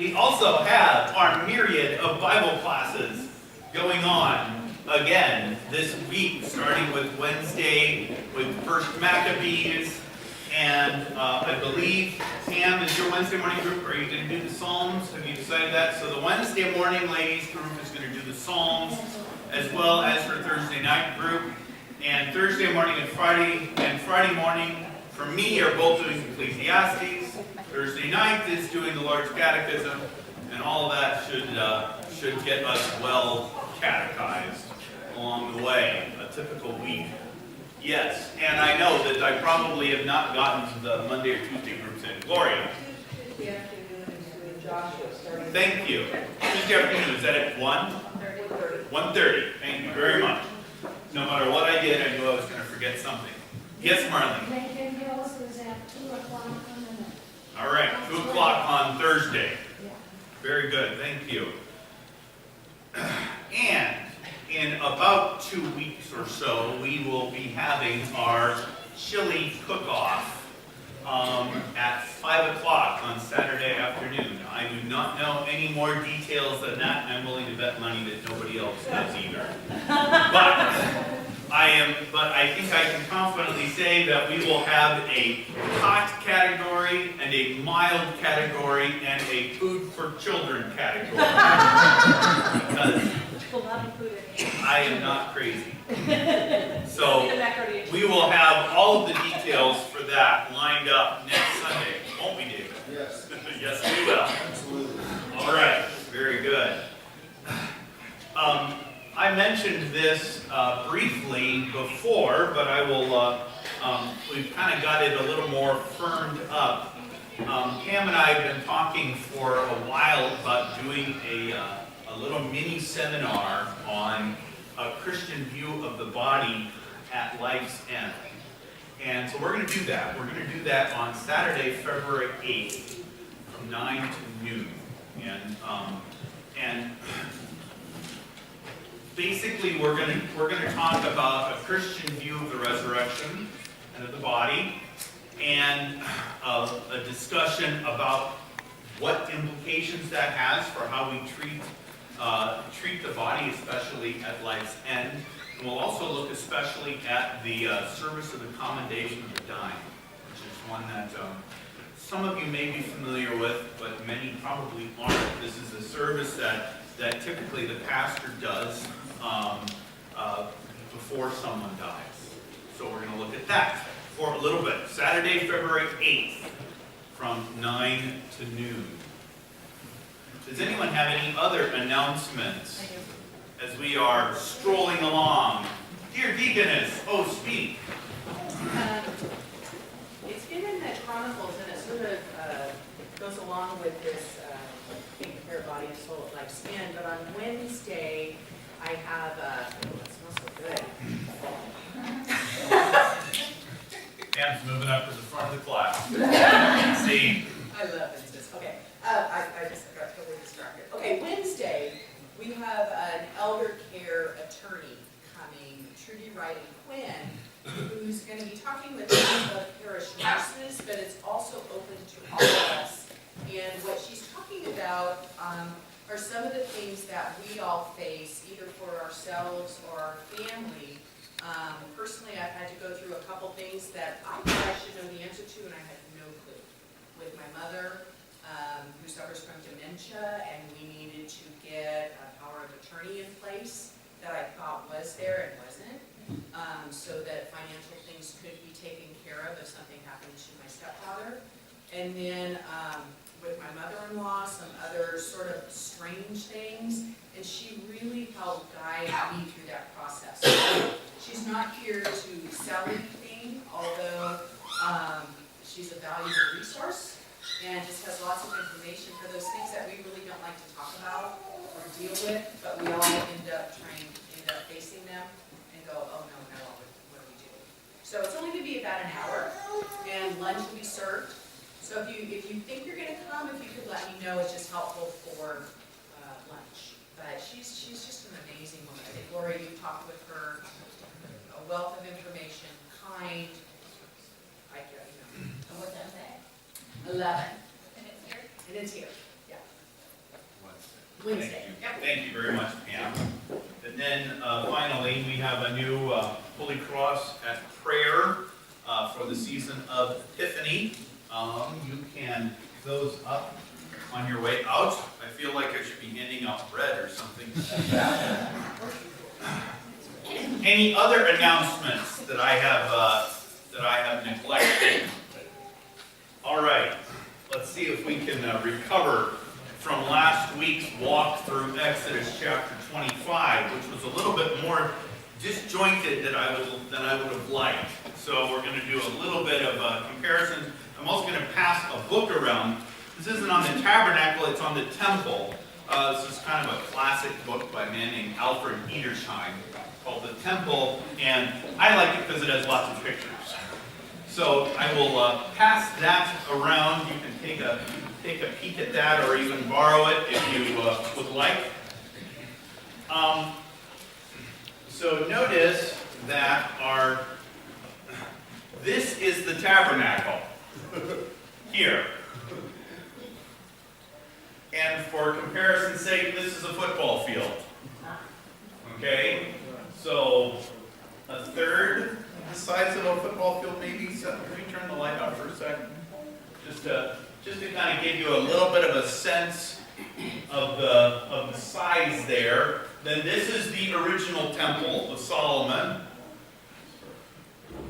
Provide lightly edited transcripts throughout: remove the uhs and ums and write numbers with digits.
We also have our myriad of Bible classes going on again this week, starting with Wednesday with First Maccabees, and I believe, Pam, is your Wednesday morning group, are you going to do the Psalms? Have you decided that? So the Wednesday morning ladies group is going to do the Psalms, as well as her Thursday night group, and Thursday morning and Friday morning for me are both doing Ecclesiastes. Thursday night is doing the large catechism, and all of that should get us well catechized along the way. A typical week. Yes, and I know that I probably have not gotten to the Monday or Tuesday groups in. Gloria. Tuesday afternoon is doing Joshua starting. Thank you. Tuesday afternoon, is that at 1? 1:30. 1:30. Thank you very much. No matter what I did, I knew I was going to forget something. Yes, Marlene. Lincoln Hills is at 2 o'clock on the night. All right, 2 o'clock on Thursday. Yeah. Very good, thank you. And in about 2 weeks or so, we will be having our chili cook-off at 5 o'clock on Saturday afternoon. I do not know any more details than that, and I'm willing to bet money that nobody else does either. But I think I can confidently say that we will have a hot category and a mild category and a food for children category. Because I am not crazy. So we will have all of the details for that lined up next Sunday, won't we, David? Yes. Yes, we will. Absolutely. All right, very good. I mentioned this briefly before, but I will, we've kind of got it a little more firmed up. Pam and I have been talking for a while about doing a little mini seminar on a Christian view of the body at life's end. And so we're going to do that. We're going to do that on Saturday, February 8th from 9 to noon. And basically we're going to talk about a Christian view of the resurrection and of the body, and a discussion about what implications that has for how we treat the body, especially at life's end. And we'll also look especially at the service of the commendation of the dying, which is one that some of you may be familiar with, but many probably aren't. This is a service that typically the pastor does before someone dies. So we're going to look at that for a little bit. Saturday, February 8th from 9 to noon. Does anyone have any other announcements as we are strolling along? Dear Deaconess, oh, speak. It's been in the Chronicles, and it sort of goes along with this being prepared body and soul at life's end. But on Wednesday, I have it smells so good. Pam's moving up to the front of the class. See? I love this. Okay, I just got totally distracted. Okay, Wednesday, we have an elder care attorney coming, Trudy Wright-Quinn, who's going to be talking with some of parish nurses, but it's also open to all of us. And what she's talking about are some of the things that we all face, either for ourselves or our family. Personally, I've had to go through a couple things that I thought I should know the answer to, and I had no clue. With my mother, who suffers from dementia, and we needed to get a power of attorney in place that I thought was there and wasn't, so that financial things could be taken care of if something happened to my stepfather. And then with my mother-in-law, some other sort of strange things, and she really helped guide me through that process. So she's not here to sell anything, although she's a valuable resource, and just has lots of information for those things that we really don't like to talk about or deal with, but we all end up facing them and go, oh no, what do we do? So it's only going to be about an hour, and lunch will be served. So if you think you're going to come, if you could let me know, it's just helpful for lunch. But she's just an amazing woman. I think, Laura, you talked with her, a wealth of information, kind. I get, you know. And what time is that? 11. And it's here? And it's here, yeah. Wednesday. Yep. Thank you very much, Pam. And then finally, we have a new Holy Cross at prayer for the season of Epiphany. You can pick those up on your way out. I feel like I should be handing out bread or something. Any other announcements that I have neglected? All right, let's see if we can recover from last week's walk through Exodus chapter 25, which was a little bit more disjointed than I would have liked. So we're going to do a little bit of comparison. I'm also going to pass a book around. This isn't on the tabernacle, it's on the temple. This is kind of a classic book by a man named Alfred Edersheim called The Temple, and I like it because it has lots of pictures. So I will pass that around. You can take a peek at that or even borrow it if you would like. So notice that this is the tabernacle here. And for comparison's sake, this is a football field. Okay? So a third the size of a football field, maybe. So can we turn the light off for a second? Just to kind of give you a little bit of a sense of the size there. Then this is the original temple of Solomon.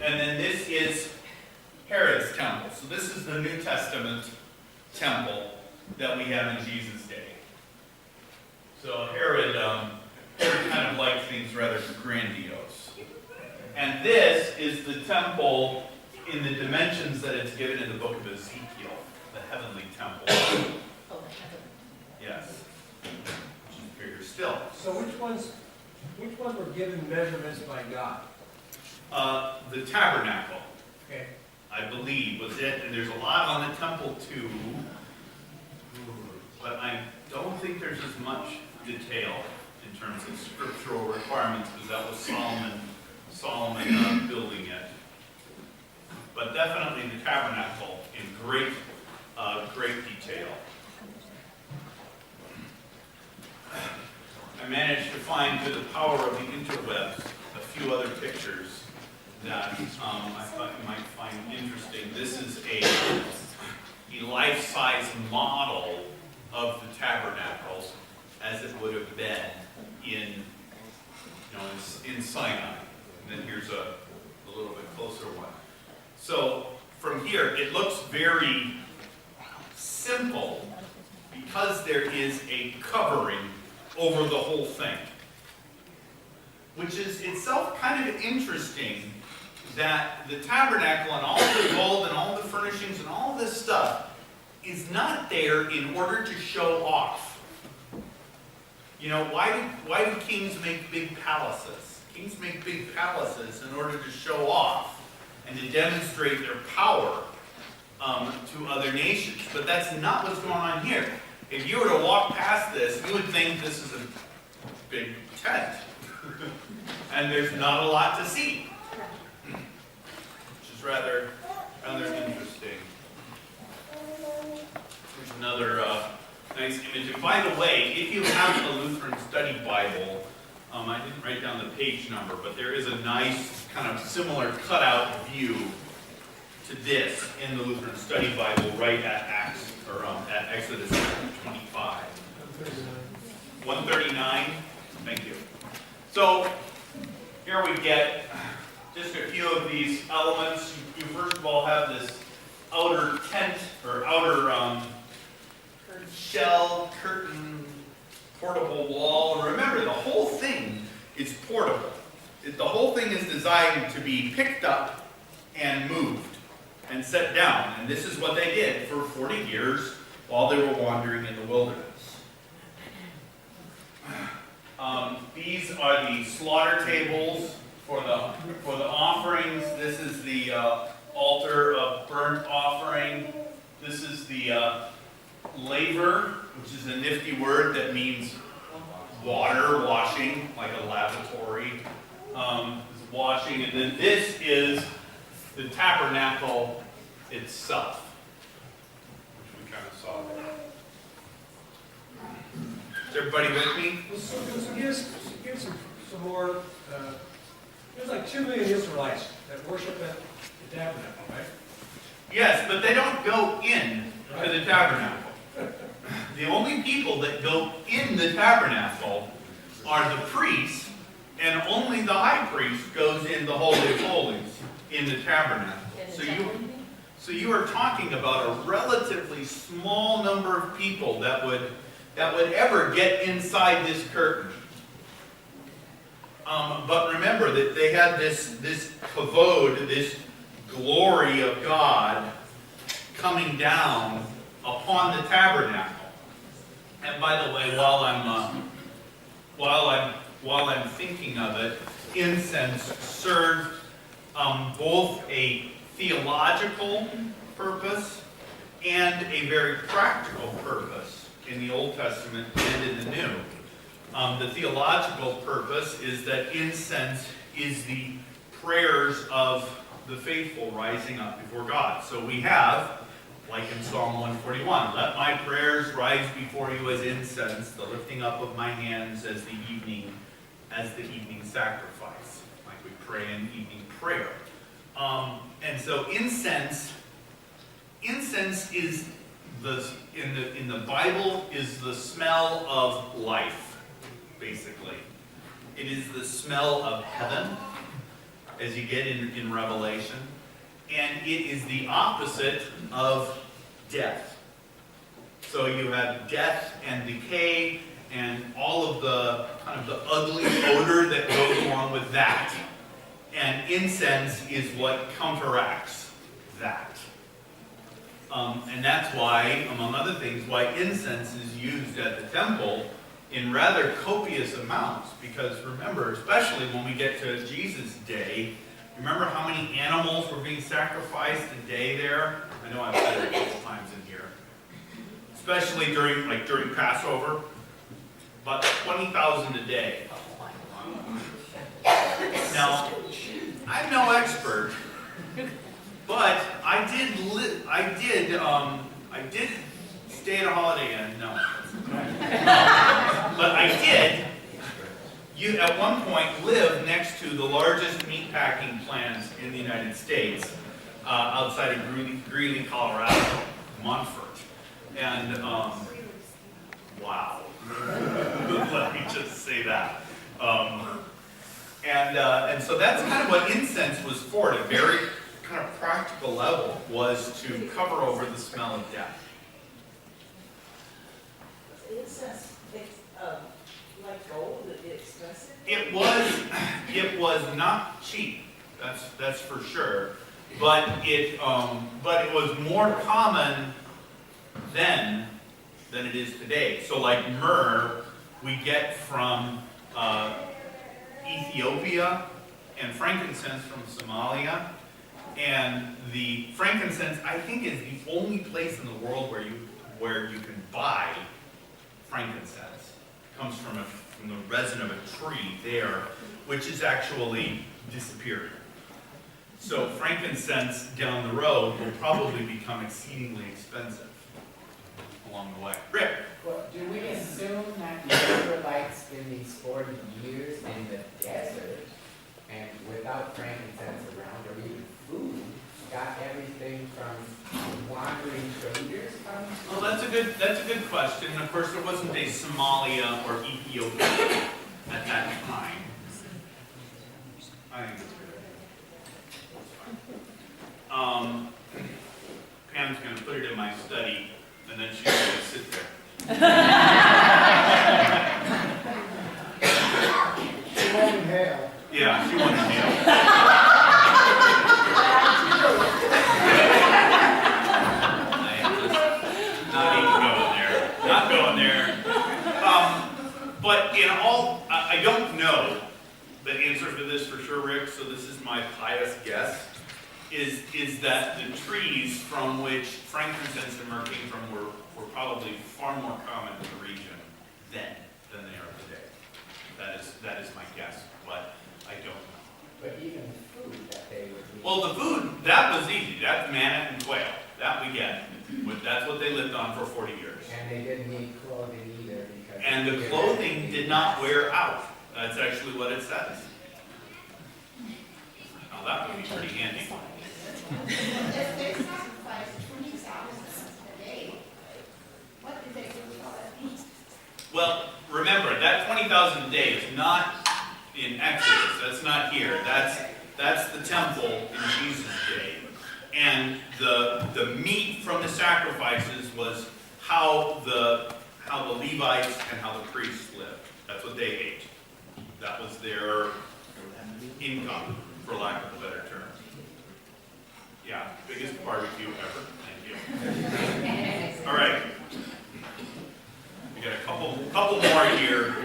And then this is Herod's temple. So this is the New Testament temple that we have in Jesus' day. So Herod kind of liked things rather grandiose. And this is the temple in the dimensions that it's given in the book of Ezekiel, the heavenly temple. Yes. Which is bigger still. So which ones were given measurements by God? The tabernacle, Okay. I believe, was it. And there's a lot on the temple too. But I don't think there's as much detail in terms of scriptural requirements, because that was Solomon building it. But definitely the tabernacle in great detail. I managed to find, through the power of the interwebs, a few other pictures that I thought you might find interesting. This is a life-size model of the tabernacle as it would have been in Sinai. And then here's a little bit closer one. So from here, it looks very simple because there is a covering over the whole thing, which is itself kind of interesting, that the tabernacle and all the gold and all the furnishings and all this stuff is not there in order to show off. You know, why do kings make big palaces? Kings make big palaces in order to show off and to demonstrate their power to other nations. But that's not what's going on here. If you were to walk past this, you would think this is a big tent. And there's not a lot to see. Which is rather interesting. Here's another nice image. And by the way, if you have a Lutheran study Bible, I didn't write down the page number, but there is a nice kind of similar cutout view to this in the Lutheran study Bible right at Exodus 25. 139. Thank you. So here we get just a few of these elements. You first of all have this outer tent or outer shell, curtain, portable wall. Remember, the whole thing is portable. The whole thing is designed to be picked up and moved and set down. And this is what they did for 40 years while they were wandering in the wilderness. These are the slaughter tables for the offerings. This is the altar of burnt offering. This is the laver, which is a nifty word that means water, washing, like a lavatory. Is washing, and then this is the tabernacle itself, which we kind of saw there. Is everybody with me? So give some more, there's like 2 million Israelites that worship at the tabernacle, right? Yes, but they don't go in to the tabernacle. The only people that go in the tabernacle are the priests, and only the high priest goes in the Holy of Holies in the tabernacle. So you are talking about a relatively small number of people that would ever get inside this curtain. But remember that they had this kavod, this glory of God coming down upon the tabernacle. And by the way, while I'm thinking of it, incense served both a theological purpose and a very practical purpose in the Old Testament and in the New. The theological purpose is that incense is the prayers of the faithful rising up before God. So we have, like in Psalm 141, let my prayers rise before you as incense, the lifting up of my hands as the evening sacrifice, like we pray in evening prayer. And so incense is in the Bible is the smell of life, basically. It is the smell of heaven, as you get in Revelation, and it is the opposite of death. So you have death and decay and all of the kind of the ugly odor that goes along with that. And incense is what counteracts that. And that's why, among other things, why incense is used at the temple in rather copious amounts. Because remember, especially when we get to Jesus' day, remember how many animals were being sacrificed a day there? I know I've said it a couple times in here. Especially during Passover. About 20,000 a day. Now, I'm no expert, but I did stay at a Holiday Inn. No, but I did. You at one point lived next to the largest meatpacking plant in the United States, outside of Greeley, Colorado, Montfort, and wow. Let me just say that. And so that's kind of what incense was for, at a very kind of practical level, was to cover over the smell of death. Incense, like gold, is it expensive? It was not cheap. That's for sure. But it was more common then than it is today. So like myrrh, we get from Ethiopia, and frankincense from Somalia. And the frankincense, I think, is the only place in the world where you can buy frankincense. It comes from the resin of a tree there, which is actually disappearing. So frankincense down the road will probably become exceedingly expensive along the way. Rick? Well, do we assume that the Israelites in these 40 years in the desert and without frankincense around or even food got everything from wandering traders coming? Well, that's a good question. Of course, there wasn't a Somalia or Ethiopia at that time. I think it's good. Pam's going to put it in my study, and then she's going to sit there. She won't inhale. Yeah, she won't inhale. Not going there. But in all, I don't know the answer to this for sure, Rick, so this is my pious guess, is that the trees from which frankincense and myrrh came from were probably far more common in the region then than they are today. That is my guess, but I don't know. But even the food that they would eat. Well, the food, that was easy. That's manna and quail. That we get. That's what they lived on for 40 years. And they didn't need clothing either because and the clothing did not wear out. That's actually what it says. Now that would be pretty handy. If they sacrificed 20,000 a day, what did they do with all that meat? Well, remember, that 20,000 a day is not in Exodus. That's not here. That's the temple in Jesus' day. And the meat from the sacrifices was how the Levites and how the priests lived. That's what they ate. That was their income, for lack of a better term. Yeah, biggest barbecue ever. Thank you. All right. We got a couple more here.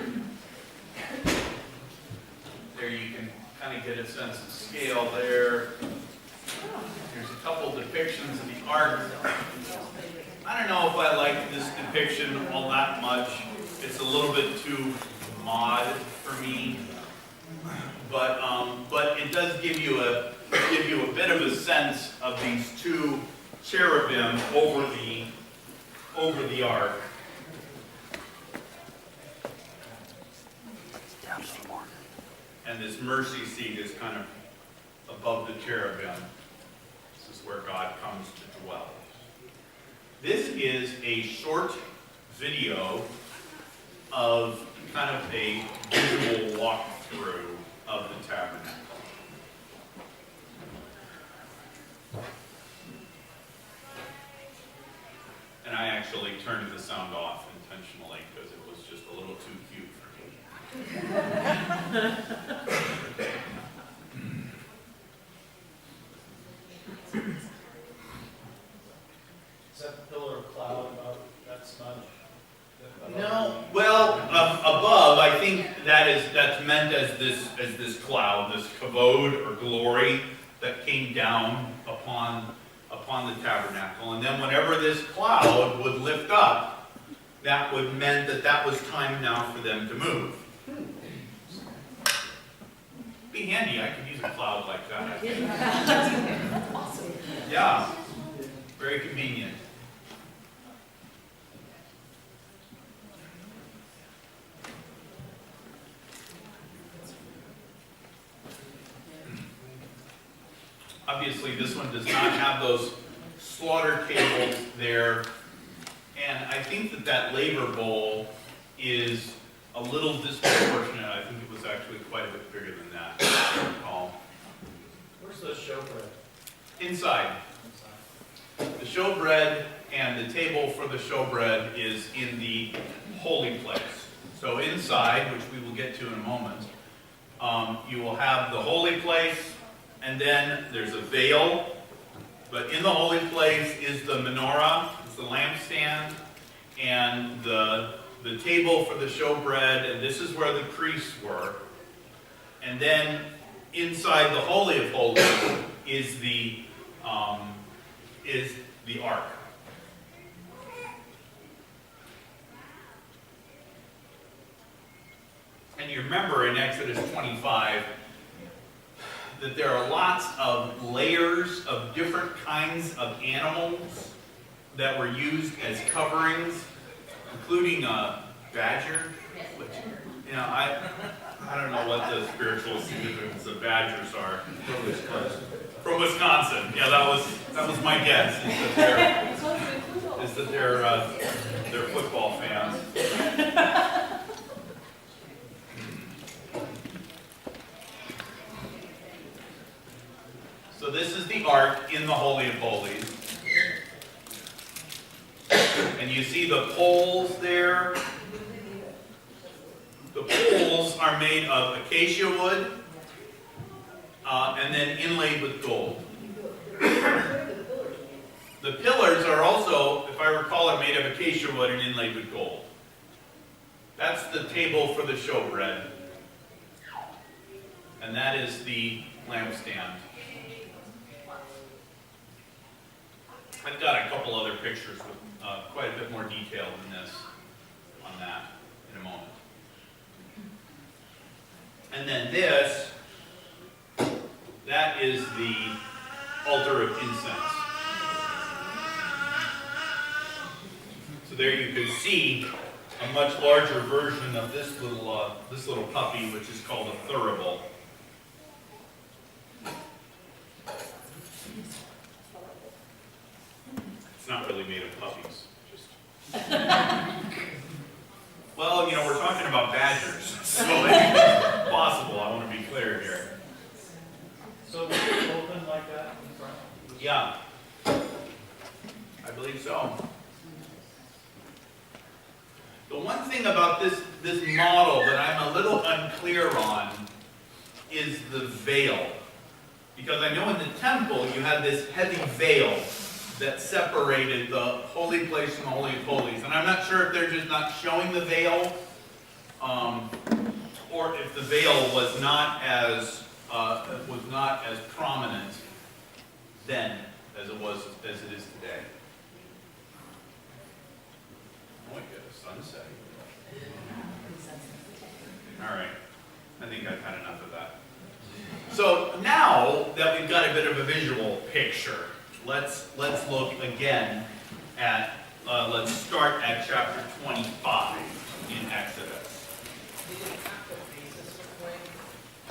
There you can kind of get a sense of scale there. There's a couple depictions of the ark. I don't know if I like this depiction all that much. It's a little bit too mod for me. But it does give you a bit of a sense of these two cherubim over the ark. And this mercy seat is kind of above the cherubim. This is where God comes to dwell. This is a short video of kind of a visual walkthrough of the tabernacle. And I actually turned the sound off intentionally because it was just a little too cute for me. Is that the pillar of cloud above that smudge? No, well, above, I think that's meant as this cloud, this kavod or glory that came down upon the tabernacle. And then whenever this cloud would lift up, that would meant that was time now for them to move. Be handy, I could use a cloud like that. Yeah, very convenient. Obviously, this one does not have those slaughter tables there, and I think that labor bowl is a little disproportionate. I think it was actually quite a bit bigger than that, if I recall. Where's the showbread? Inside. The showbread and the table for the showbread is in the holy place. So inside, which we will get to in a moment, you will have the holy place, and then there's a veil. But in the holy place is the menorah, is the lampstand, and the table for the showbread, and this is where the priests were. And then inside the Holy of Holies is the ark. And you remember in Exodus 25 that there are lots of layers of different kinds of animals that were used as coverings, including a badger, which, I don't know what the spiritual significance of badgers are. From Wisconsin. Yeah, that was my guess, is that they're football fans. So this is the ark in the Holy of Holies. And you see the poles there. The poles are made of acacia wood and then inlaid with gold. The pillars are also, if I recall, are made of acacia wood and inlaid with gold. That's the table for the showbread. And that is the lampstand. I've got a couple other pictures with quite a bit more detail than this on that in a moment. And then this, that is the altar of incense. So there you can see a much larger version of this little puppy, which is called a thurible. It's not really made of puppies. Just well, you know, we're talking about badgers, so it's possible. I want to be clear here. So was it open like that in front? Yeah, I believe so. The one thing about this model that I'm a little unclear on is the veil. Because I know in the temple you had this heavy veil that separated the holy place from the Holy of Holies. And I'm not sure if they're just not showing the veil, or if the veil was not as prominent then as it is today. Oh, we got a sunset. All right, I think I've had enough of that. So now that we've got a bit of a visual picture, let's look again at, let's start at chapter 25 in Exodus. Did it have to face a certain way?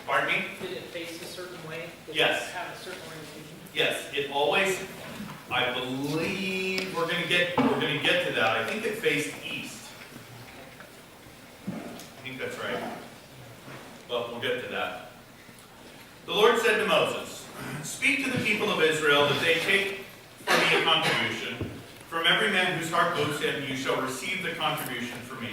Pardon me? Did it face a certain way? Did Yes. it have a certain orientation? Yes, it always, I believe, we're gonna get to that. I think it faced east. I think that's right. But we'll get to that. The Lord said to Moses, "Speak to the people of Israel that they take from me a contribution. From every man whose heart moves him, you shall receive the contribution from me.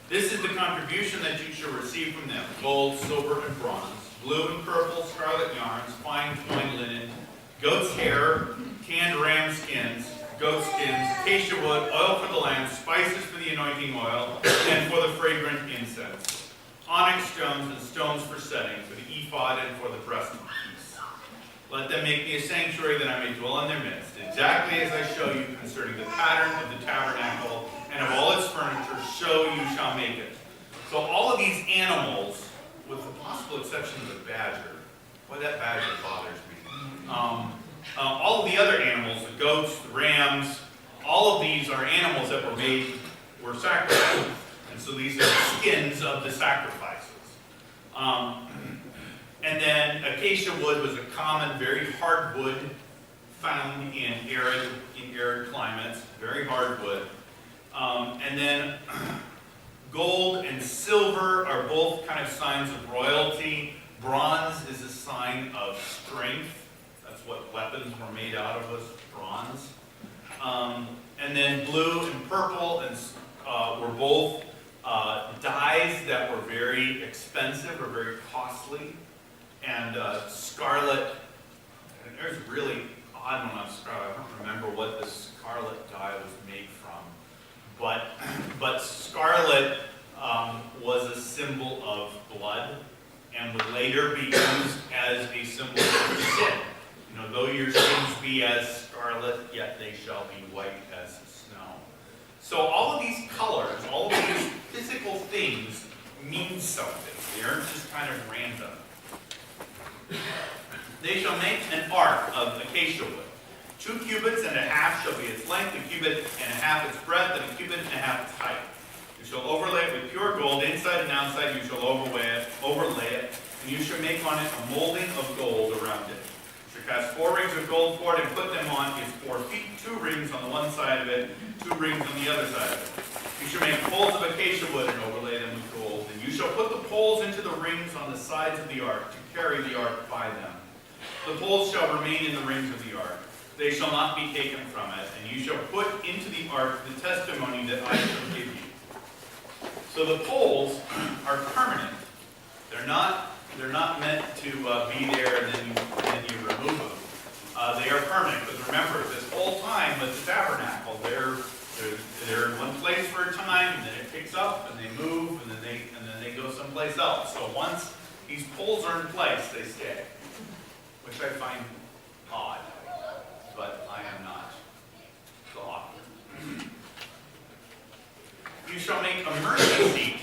This is the contribution that you shall receive from them: gold, silver, and bronze, blue and purple, scarlet yarns, fine twined linen, goat's hair, tanned ram skins, goat skins, acacia wood, oil for the lamp, spices for the anointing oil, and for the fragrant incense, onyx stones and stones for setting, for the ephod and for the breastpiece. Let them make me a sanctuary that I may dwell in their midst, exactly as I show you concerning the pattern of the tabernacle and of all its furniture, so you shall make it." So all of these animals, with the possible exception of the badger, boy, that badger bothers me. All of the other animals, the goats, the rams, all of these are animals that were sacrificed. And so these are the skins of the sacrifices. And then acacia wood was a common, very hard wood found in arid climates, very hard wood. And then gold and silver are both kind of signs of royalty. Bronze is a sign of strength. That's what weapons were made out of, was bronze. And then blue and purple were both dyes that were very expensive or very costly. And scarlet, and there's really odd one on scarlet. I don't remember what the scarlet dye was made from. But scarlet was a symbol of blood and would later be used as a symbol of sin. You know, though your sins be as scarlet, yet they shall be white as snow. So all of these colors, all of these physical things mean something. They aren't just kind of random. They shall make an ark of acacia wood. 2 cubits and a half shall be its length, 1 cubit and a half its breadth, and 1 cubit and a half its height. You shall overlay it with pure gold, inside and outside you shall overlay it, and you shall make on it a molding of gold around it. You shall cast 4 rings of gold for it and put them on its 4 feet, 2 rings on the one side of it, 2 rings on the other side of it. You shall make poles of acacia wood and overlay them with gold, and you shall put the poles into the rings on the sides of the ark to carry the ark by them. The poles shall remain in the rings of the ark. They shall not be taken from it, and you shall put into the ark the testimony that I shall give you. So the poles are permanent. They're not meant to be there and then you remove them. They are permanent, because remember, this whole time with the tabernacle, they're in one place for a time, and then it picks up, and they move, and then they go someplace else. So once these poles are in place, they stay, which I find odd, but I am not so awkward. You shall make a mercy seat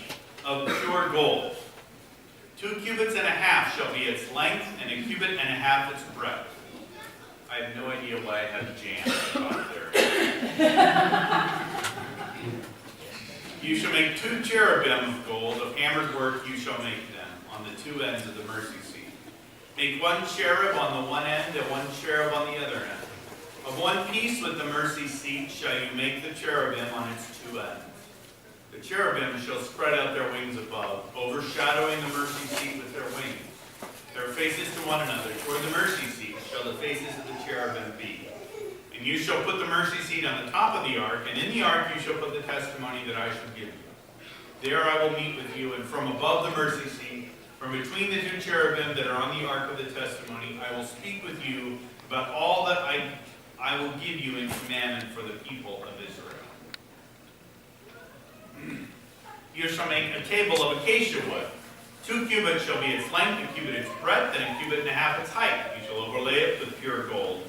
of pure gold. 2 cubits and a half shall be its length, and 1 cubit and a half its breadth. I have no idea why I had jam out there. You shall make 2 cherubim of gold, of hammered work you shall make them, on the 2 ends of the mercy seat. Make 1 cherub on the one end, and 1 cherub on the other end. Of one piece with the mercy seat shall you make the cherubim on its 2 ends. The cherubim shall spread out their wings above, overshadowing the mercy seat with their wings. Their faces to one another, toward the mercy seat shall the faces of the cherubim be. And you shall put the mercy seat on the top of the ark, and in the ark you shall put the testimony that I shall give you. There I will meet with you, and from above the mercy seat, from between the 2 cherubim that are on the ark of the testimony, I will speak with you about all that I will give you in commandment for the people of Israel. You shall make a table of acacia wood. 2 cubits shall be its length, a cubit its breadth, and a cubit and a half its height. You shall overlay it with pure gold,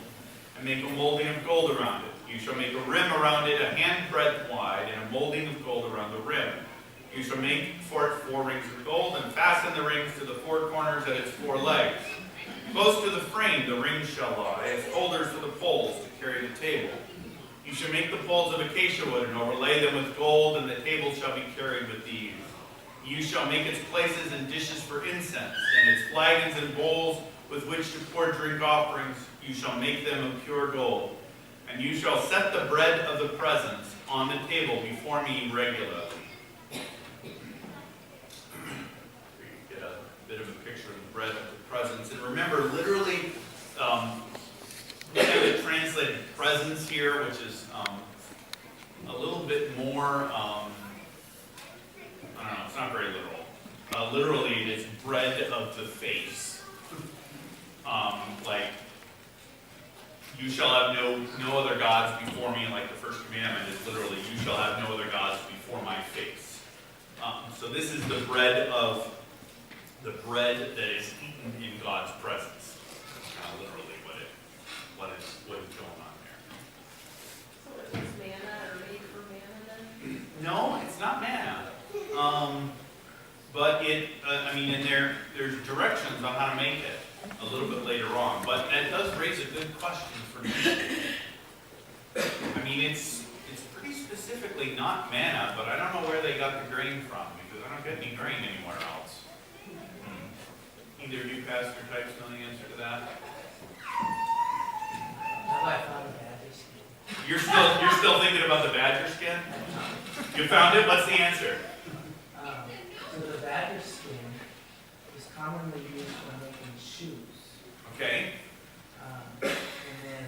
and make a molding of gold around it. You shall make a rim around it, a handbreadth wide, and a molding of gold around the rim. You shall make for it 4 rings of gold, and fasten the rings to the 4 corners at its 4 legs. Close to the frame the rings shall lie, as holders for the poles to carry the table. You shall make the poles of acacia wood, and overlay them with gold, and the table shall be carried with these. You shall make its places and dishes for incense, and its flagons and bowls with which to pour drink offerings. You shall make them of pure gold. And you shall set the bread of the presence on the table before me regularly. Get a bit of a picture of the bread of the presence. And remember, literally, we have it translated presence here, which is a little bit more, I don't know, it's not very literal. Literally, it is bread of the face. Like, you shall have no other gods before me, like the first commandment is literally, you shall have no other gods before my face. So this is the bread that is eaten in God's presence. That's kind of literally what is going on there. So is manna or made for manna then? No, it's not manna. But and there's directions on how to make it a little bit later on. But that does raise a good question for me. I mean, it's pretty specifically not manna, but I don't know where they got the grain from, because I don't get any grain anywhere else. Either of you pastor types know the answer to that? You're still thinking about the badger skin? You found it? What's the answer? So the badger skin is commonly used for making shoes. Okay. And then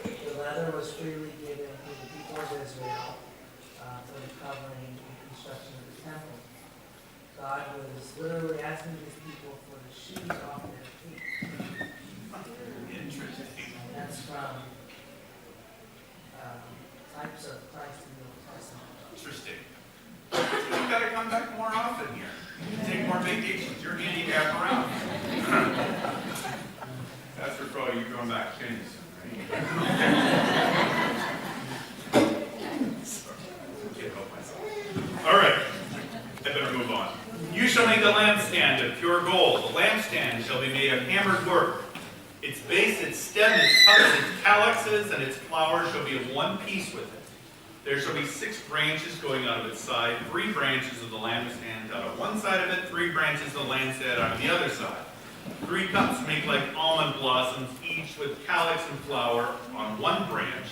the leather was freely given to the people of Israel for the covering and construction of the temple. God was literally asking these people for the shoes off their feet. Interesting. And that's from types of Christ in the Old Testament. Interesting. You've got to come back more often here. Take more vacations. You're handicapped around. Pastor Crow, you're going back to Kansas, right? Can't help myself. All right. I better move on. You shall make a lampstand of pure gold. The lampstand shall be made of hammered work. Its base, its stem, its cups, its calyxes, and its flowers shall be of one piece with it. There shall be 6 branches going out of its side, 3 branches of the lampstand out of one side of it, 3 branches of the lampstand out of the other side. 3 cups make like almond blossoms, each with calyx and flower on one branch.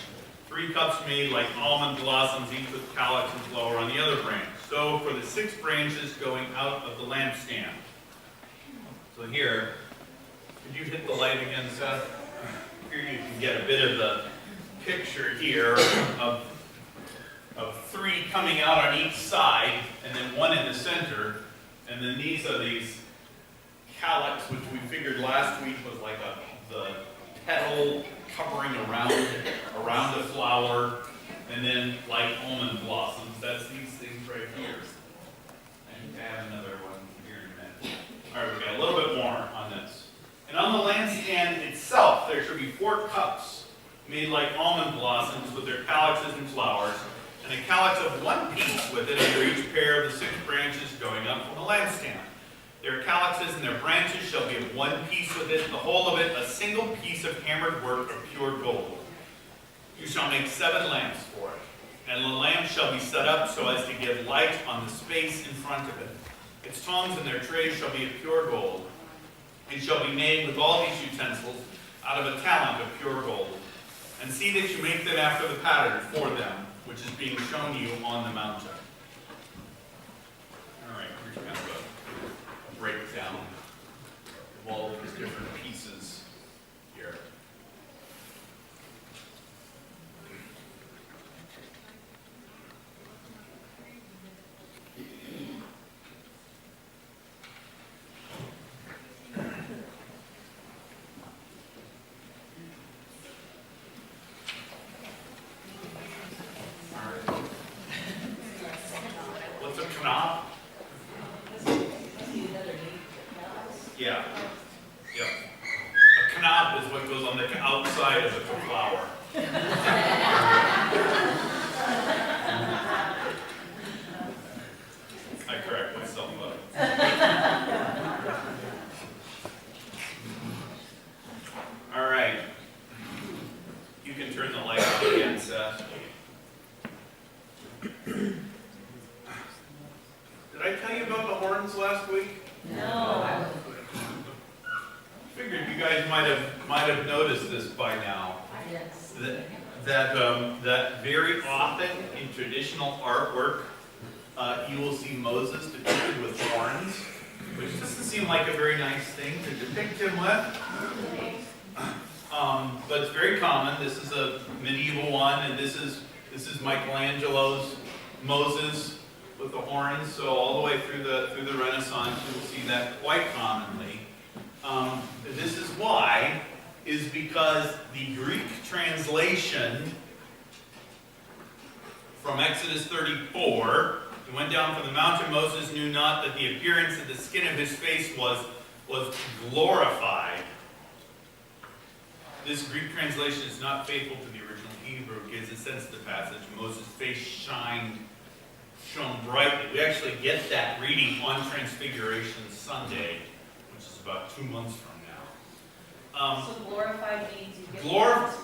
3 cups made like almond blossoms, each with calyx and flower on the other branch. So for the 6 branches going out of the lampstand. So here, could you hit the light again, Seth? Here you can get a bit of the picture here of 3 coming out on each side, and then 1 in the center. And then these are these calyx, which we figured last week was like the petal covering around the flower, and then like almond blossoms. That's these things right here. And add another one here in a minute. All right, we got a little bit more on this. And on the lampstand itself, there should be 4 cups made like almond blossoms with their calyxes and flowers, and a calyx of one piece with it under each pair of the 6 branches going up from the lampstand. Their calyxes and their branches shall be of one piece with it, the whole of it a single piece of hammered work of pure gold. You shall make 7 lamps for it, And the lamp shall be set up so as to give light on the space in front of it. Its tongs and their trays shall be of pure gold. It shall be made with all these utensils out of a talent of pure gold. And see that you make them after the pattern for them, which is being shown you on the mountain. All right, here's kind of a breakdown of all of these different pieces here. What's a knot? Yeah. Yep. A knot is what goes on the outside of the flower. I correct myself, but. All right. You can turn the light on again, Seth. Did I tell you about the horns last week? No. Figured you guys might have noticed this by now. Yes. That very often in traditional artwork, you will see Moses depicted with horns, which doesn't seem like a very nice thing to depict him with. But it's very common. This is a medieval one, and this is Michelangelo's Moses with the horns. So all the way through the Renaissance, you will see that quite commonly. This is why, is because the Greek translation from Exodus 34, he went down from the mountain, Moses knew not that the appearance of the skin of his face was glorified. This Greek translation is not faithful to the original Hebrew. It gives a sense of the passage. Moses' face shone brightly. We actually get that reading on Transfiguration Sunday, which is about 2 months from now. So glorified means you get.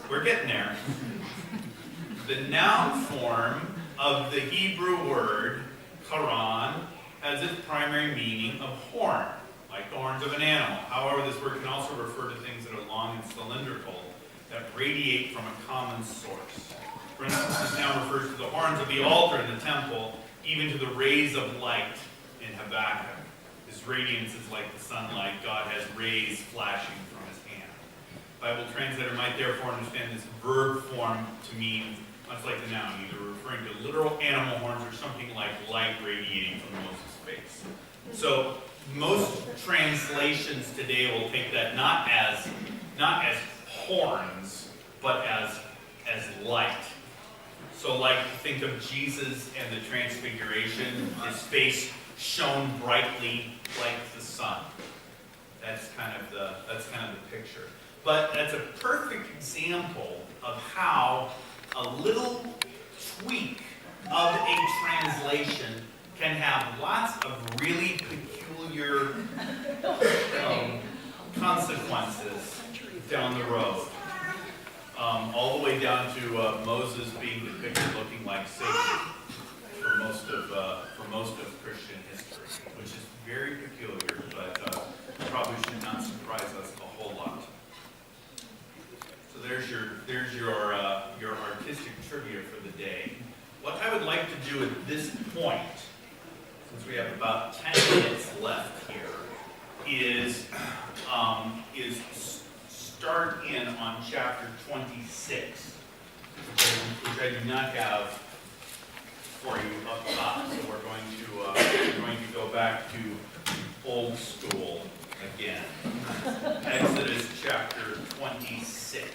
We're getting there. The noun form of the Hebrew word, karan, has its primary meaning of horn, like the horns of an animal. However, this word can also refer to things that are long and cylindrical, that radiate from a common source. For instance, this now refers to the horns of the altar in the temple, even to the rays of light in Habakkuk. This radiance is like the sunlight. God has rays flashing from his hand. Bible translator might therefore understand this verb form to mean, much like the noun, either referring to literal animal horns or something like light radiating from Moses' face. So most translations today will take that not as horns, but as light. So like think of Jesus and the Transfiguration, his face shone brightly like the sun. That's kind of the picture. But that's a perfect example of how a little tweak of a translation can have lots of really peculiar consequences down the road. All the way down to Moses being depicted looking like Satan for most of Christian history, which is very peculiar, but probably should not surprise us a whole lot. So there's your artistic trivia for the day. What I would like to do at this point, since we have about 10 minutes left here, is start in on chapter 26, which I do not have for you up top. So we're going to go back to old school again. Exodus chapter 26.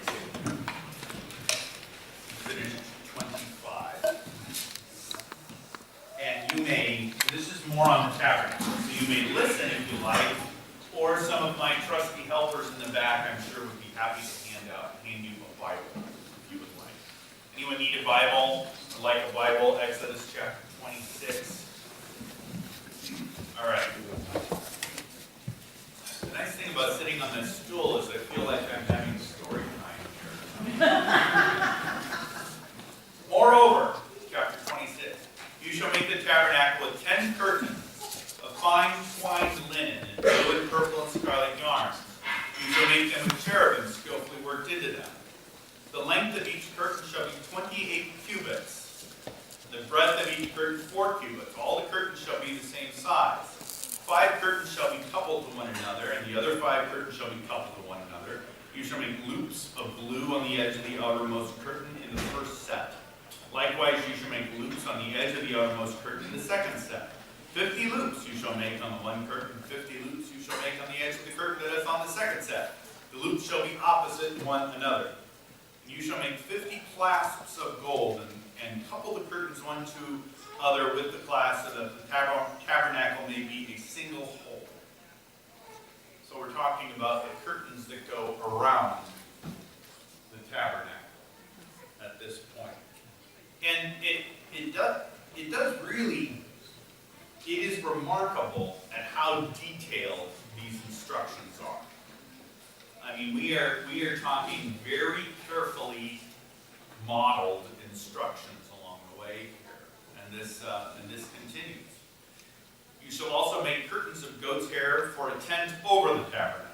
Exodus 25. And you may, this is more on the tabernacle, so you may listen if you like, or some of my trusty helpers in the back, I'm sure, would be happy to hand you a Bible, if you would like. Anyone need a Bible? Would like a Bible? Exodus chapter 26. All right. The nice thing about sitting on this stool is I feel like I'm having story time here. Moreover, chapter fine twined linen and blue and purple and scarlet yarn. You shall make them with cherubim skillfully worked into them. The length of each curtain shall be 28 cubits. The breadth of each curtain 4 cubits. All the curtains shall be the same size. 5 curtains shall be coupled to one another, and the other 5 curtains shall be coupled to one another. You shall make loops of blue on the edge of the outermost curtain in the first set. Likewise, you shall make loops on the edge of the outermost curtain in the second set. 50 loops you shall make on the one curtain, 50 loops you shall make on the edge of the curtain that is on the second set. The loops shall be opposite one another. You shall make 50 clasps of gold and couple the curtains one to other with the clasp so that the tabernacle may be a single whole. So we're talking about the curtains that go around the tabernacle at this point. And it does really, it is remarkable at how detailed these instructions are. I mean, we are talking very carefully modeled instructions along the way here, and this continues. You shall also make curtains of goat's hair for a tent over the tabernacle.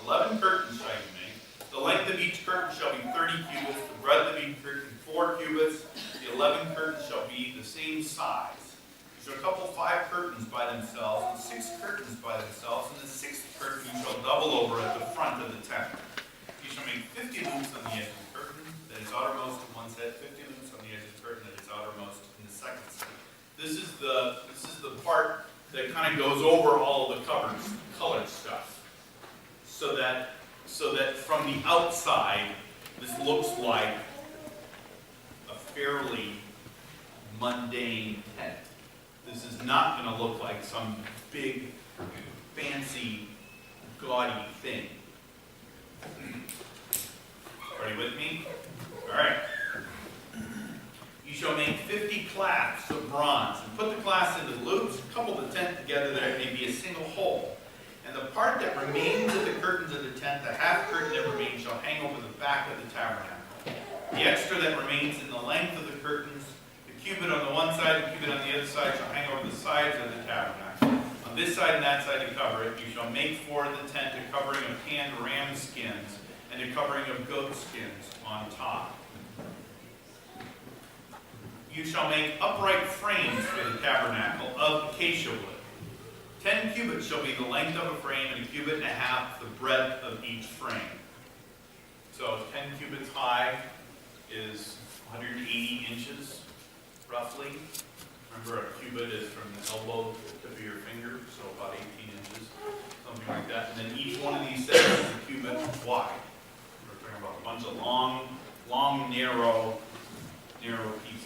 11 curtains shall you make. The length of each curtain shall be 30 cubits, the breadth of each curtain 4 cubits. The 11 curtains shall be the same size. You shall couple 5 curtains by themselves, and 6 curtains by themselves, and the 6th curtain you shall double over at the front of the tent. You shall make 50 loops on the edge of the curtain that is outermost in one set, 50 loops on the edge of the curtain that is outermost in the second set. This is the part that kind of goes over all of the colored stuff, so that from the outside, this looks like a fairly mundane tent. This is not going to look like some big, fancy, gaudy thing. Are you with me? All right. You shall make 50 clasps of bronze, and put the clasps into the loops, couple the tent together that it may be a single whole. And the part that remains of the curtains of the tent, the half curtain that remains, shall hang over the back of the tabernacle. The extra that remains in the length of the curtains, the cubit on the one side, the cubit on the other side, shall hang over the sides of the tabernacle. On this side and that side to cover it, you shall make for the tent a covering of tanned ram skins and a covering of goat skins on top. You shall make upright frames for the tabernacle of acacia wood. 10 cubits shall be the length of a frame, and a cubit and a half the breadth of each frame. So 10 cubits high is 180 inches, roughly. Remember, a cubit is from the elbow to the tip of your finger, so about 18 inches, something like that. And then each one of these sets is a cubit wide. We're talking about a bunch of long, narrow pieces.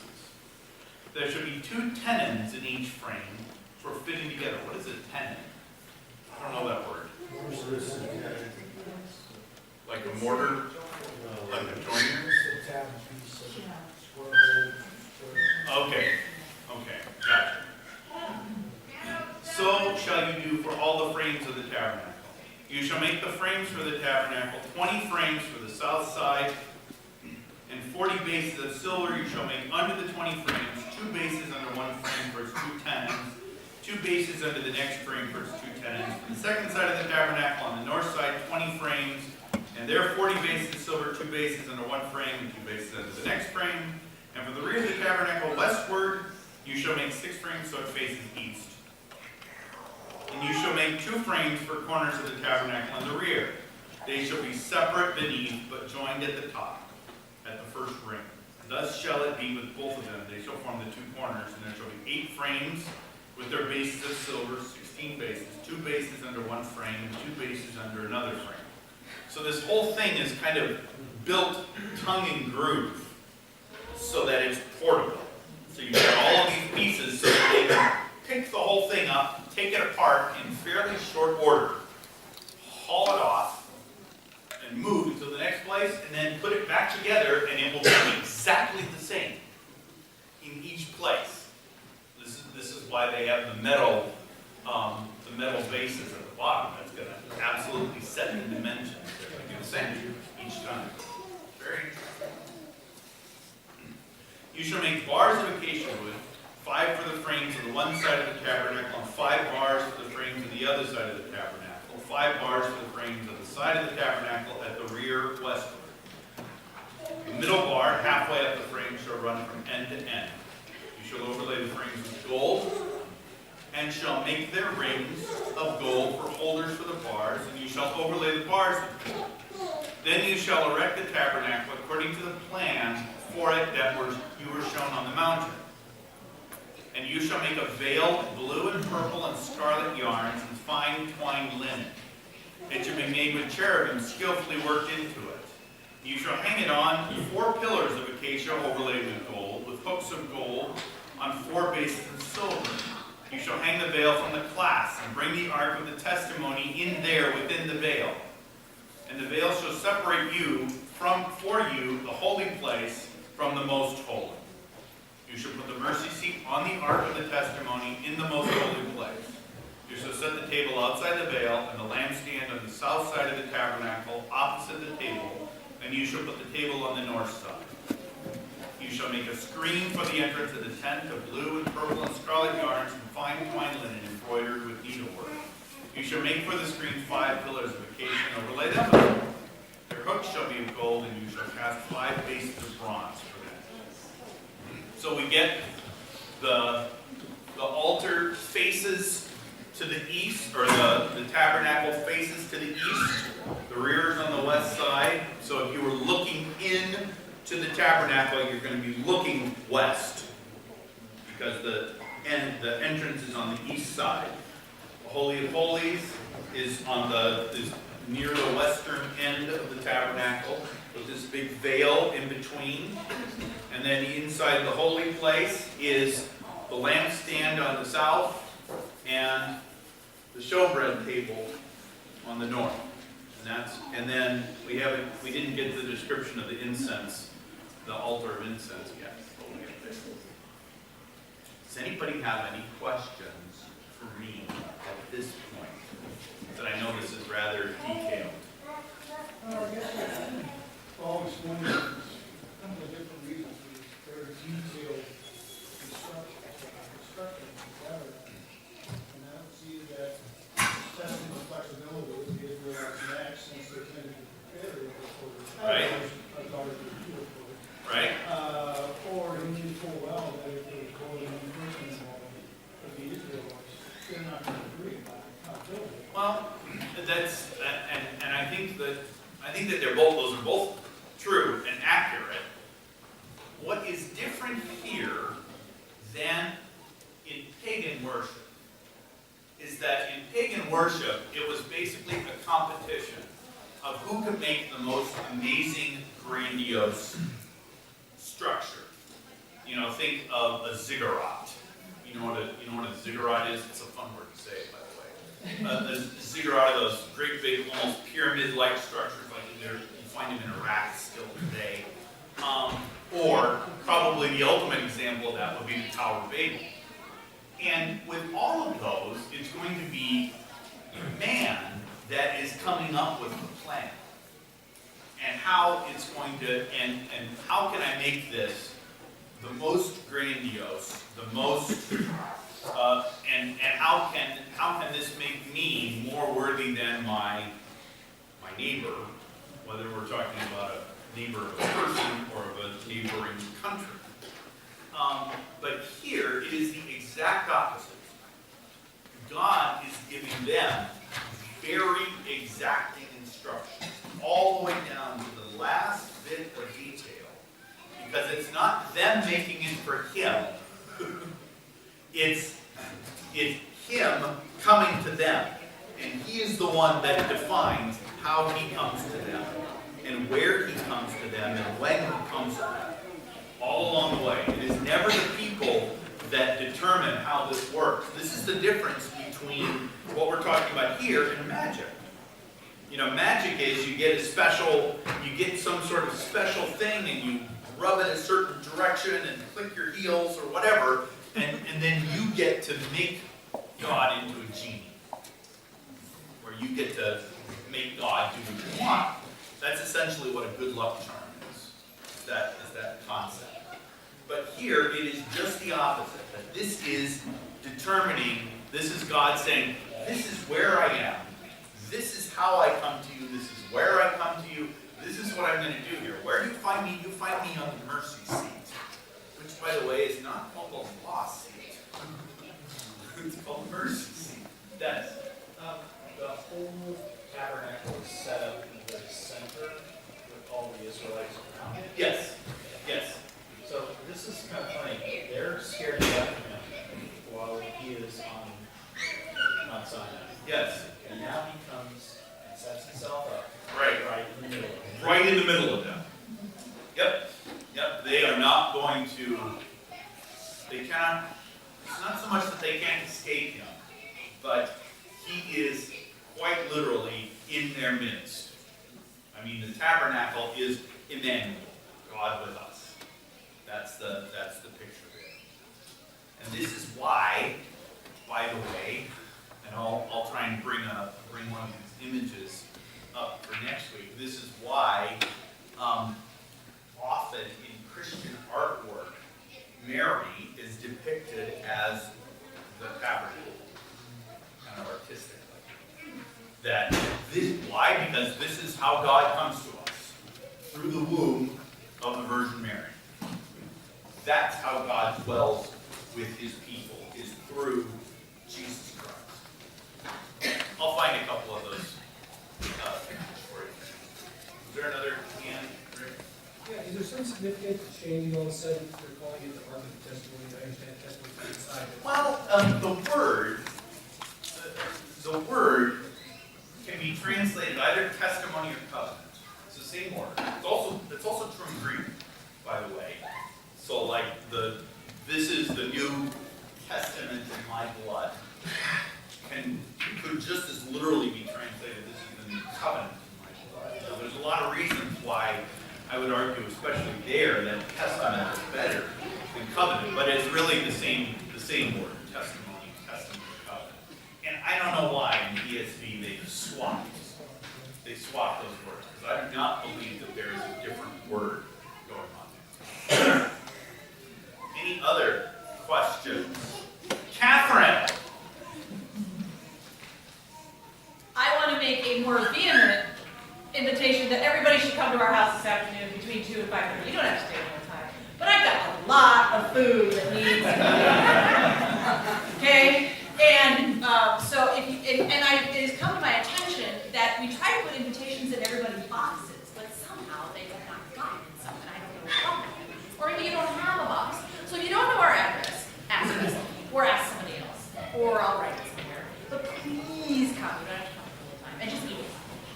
There should be 2 tenons in each frame for fitting together. What is a tenon? I don't know that word. Like a mortar? Like a joiner? Okay, gotcha. So shall you do for all the frames of the tabernacle. You shall make the frames for the tabernacle, 20 frames for the south side, and 40 bases of silver you shall make under the 20 frames, 2 bases under one frame for its 2 tenons, 2 bases under the next frame for its 2 tenons. For the second side of the tabernacle, on the north side, 20 frames, and there 40 bases of silver, 2 bases under one frame, and 2 bases under the next frame. And for the rear of the tabernacle westward, you shall make 6 frames so it faces east. And you shall make 2 frames for corners of the tabernacle in the rear. They shall be separate beneath, but joined at the top, at the first ring. Thus shall it be with both of them. They shall form the 2 corners, and there shall be 8 frames with their bases of silver, 16 bases, 2 bases under one frame, and 2 bases under another frame. So this whole thing is kind of built tongue and groove so that it's portable. So you've got all of these pieces so that they can pick the whole thing up, take it apart in fairly short order, haul it off, and move to the next place, and then put it back together, and it will be exactly the same in each place. This is why they have the metal bases at the bottom. That's going to absolutely set the dimensions. They're going to be the same each time. Very interesting. You shall make bars of acacia wood, 5 for the frames on the one side of the tabernacle, and 5 bars other side of the tabernacle. 5 bars for the frames at the side of the tabernacle at the rear westward. The middle bar, halfway up the frame, shall run from end to end. You shall overlay the frames with gold, and shall make their rings of gold for holders for the bars, and you shall overlay the bars with gold. Then you shall erect the tabernacle according to the plan for it that you were shown on the mountain. And you shall make a veil of blue and purple and scarlet yarns and fine twined linen. It shall be made with cherubim skillfully worked into it. You shall hang it on 4 pillars of acacia overlaid with gold, with hooks of gold on 4 bases of silver. You shall hang the veil from the clasp, and bring the ark of the testimony in there within the veil. And the veil shall separate for you the holy place from the most holy. You shall put the mercy seat on the ark of the testimony in the most holy place. You shall set the table outside the veil, and the lampstand on the south side of the tabernacle opposite the table, and you shall put the table on the north side. You shall make a screen for the entrance of the tent of blue and purple and scarlet yarns and fine twined linen embroidered with needlework. You shall make for the screen 5 pillars of acacia and overlay them with gold. Their hooks shall be of gold, and you shall cast 5 bases of bronze for them. So we get the altar faces to the east, or the tabernacle faces to the east. The rear is on the west side. So if you were looking in to the tabernacle, you're going to be looking west, because the entrance is on the east side. The Holy of Holies is near the western end of the tabernacle, with this big veil in between. And then inside the holy place is the lampstand on the south and the showbread table on the north. And then we didn't get the description of the incense, the altar of incense yet. But we'll get there. Does anybody have any questions for me at this point? That I know this is rather detailed. I guess I've always wondered, a couple of different reasons, very detailed construction together. And I don't see that testing the flexibility of the Israelites next, since they tended to prepare it for the Right. Right. or he knew full well that if they were going in person involved with the Israelites, they're not going to agree about how to build it. Well, that's and I think that those are both true and accurate. What is different here than in pagan worship is that in pagan worship it was basically a competition of who could make the most amazing, grandiose structure. You know, think of a ziggurat. You know what a ziggurat is? It's a fun word to say, by the way. A ziggurat are those great big, almost pyramid-like structures, like you find them in Iraq still today. Or probably the ultimate example of that would be the Tower of Babel. And with all of those, it's going to be man that is coming up with the plan. And how it's going to, and how can I make this the most grandiose, the most, and how can this make me more worthy than my neighbor, whether we're talking about a neighbor of a person or of a neighboring country. But here it is the exact opposite. God is giving them very exacting instructions, all the way down to the last bit of detail, because it's not them making it for him. It's him coming to them, and he is the one that defines how he comes to them, and where he comes to them, and when he comes to them, all along the way. It is never the people that determine how this works. This is the difference between what we're talking about here and magic. You know, magic is you get some sort of special thing and you rub it a certain direction and click your heels or whatever, and then you get to make God into a genie. Where you get to make God do what you want. That's essentially what a good luck charm is. Is that concept. But here it is just the opposite. That this is determining, this is God saying, this is where I am. This is how I come to you. This is where I come to you. This is what I'm going to do here. Where do you find me? You find me on the mercy seat, which, by the way, is not called the lost seat. It's called the mercy seat. Dennis. The whole tabernacle is set up in the very center with all the Israelites around it. Yes. Yes. So this is kind of funny. They're scared to death of him while he is on Mount Sinai. Yes. And now he comes and sets himself up Right. right in the middle of it. Right in the middle of them. Yep. Yep. They are not going to. They cannot. It's not so much that they can't escape him, but he is quite literally in their midst. I mean, the tabernacle is Emmanuel, God with us. That's the picture there. And this is why, by the way, and I'll try and bring one of these images up for next week. This is why often in Christian artwork, Mary is depicted as the tabernacle, kind of artistically. Why? Because this is how God comes to us, through the womb of the Virgin Mary. That's how God dwells with his people, is through Jesus Christ. I'll find a couple of those pictures for you. Is there another hand, Rick? Yeah, is there some significance to changing all of a sudden, they're calling it the Ark of the Testimony, I understand testimony inside it. Well, the word can be translated either testimony or covenant. It's the same word. It's also true in Greek, by the way. So like this is the New Testament in my blood. Could just as literally be translated, this is the New Covenant in my blood. Now, there's a lot of reasons why I would argue, especially there, that testament is better than covenant, but it's really the same word, testimony, covenant. And I don't know why in the ESV they swapped those words, because I do not believe that there is a different word going on there. Any other questions? Catherine. I want to make a more vehement invitation that everybody should come to our house this afternoon between 2 and 5:30. You don't have to stay the whole time. But I've got a lot of food that needs to be eaten. Okay? And so it has come to my attention that we try to put invitations in everybody's boxes, but somehow they have not gotten some, and I don't know why. Or maybe you don't have a box. So if you don't know our address, ask us, or ask somebody else, or I'll write it somewhere. But please come. You don't have to come the whole time, and just eat it.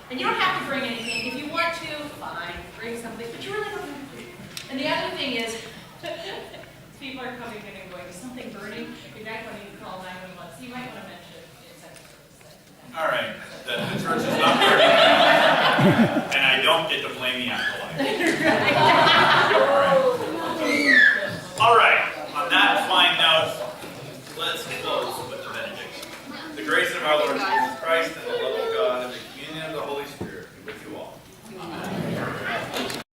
And you don't have to bring anything. If you want to, fine, bring something, but you really don't have to. And the other thing is, people are coming in and going, is something burning? You're not going to call 911, so you might want to mention in second service. All right, the church is not burning, and I don't get to blame the acolyte. All right, on that fine note, let's close with the benediction. The grace of our Lord Jesus